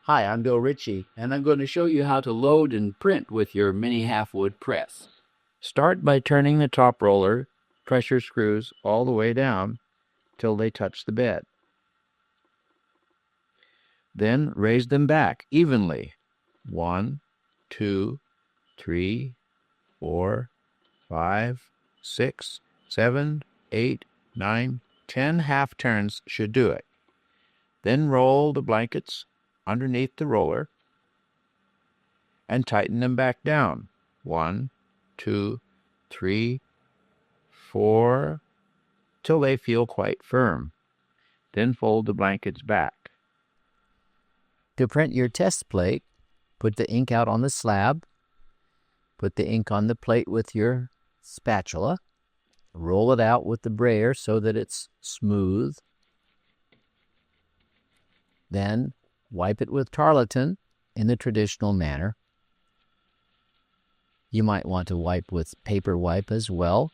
Hi, I'm Bill Ritchie, and I'm going to show you how to load and print with your Mini Halfwood Press. Start by turning the top roller pressure screws all the way down till they touch the bed. Then raise them back evenly. 1, 2, 3, 4, 5, 6, 7, 8, 9, 10 half turns should do it. Then roll the blankets underneath the roller and tighten them back down. 1, 2, 3, 4, till they feel quite firm. Then fold the blankets back. To print your test plate, put the ink out on the slab, put the ink on the plate with your spatula, roll it out with the brayer so that it's smooth. Then wipe it with tarlatan in the traditional manner. You might want to wipe with paper wipe as well,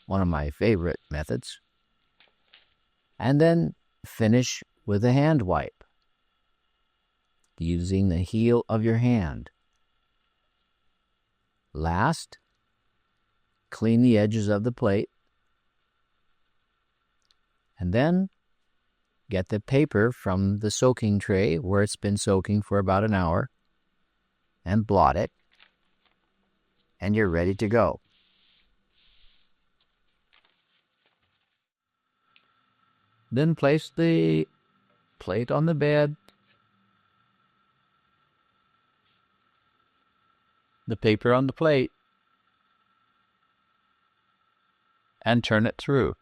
one of my favorite methods. And then finish with a hand wipe, using the heel of your hand. Last, clean the edges of the plate, and then get the paper from the soaking tray where it's been soaking for about an hour and blot it, and you're ready to go. Then place the plate on the bed, the paper on the plate, and turn it through.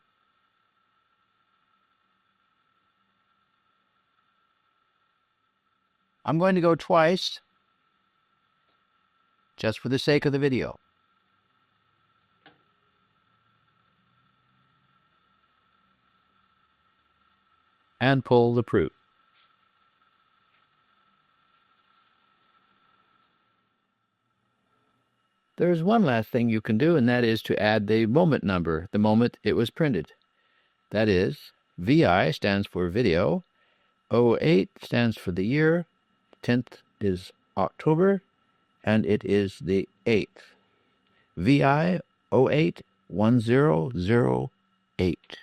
I'm going to go twice, just for the sake of the video. And pull the proof. There's one last thing you can do, and that is to add the moment number, the moment it was printed. That is, VI stands for video, 08 stands for the year, 10th is October, and it is the 8th. VI 08 1008.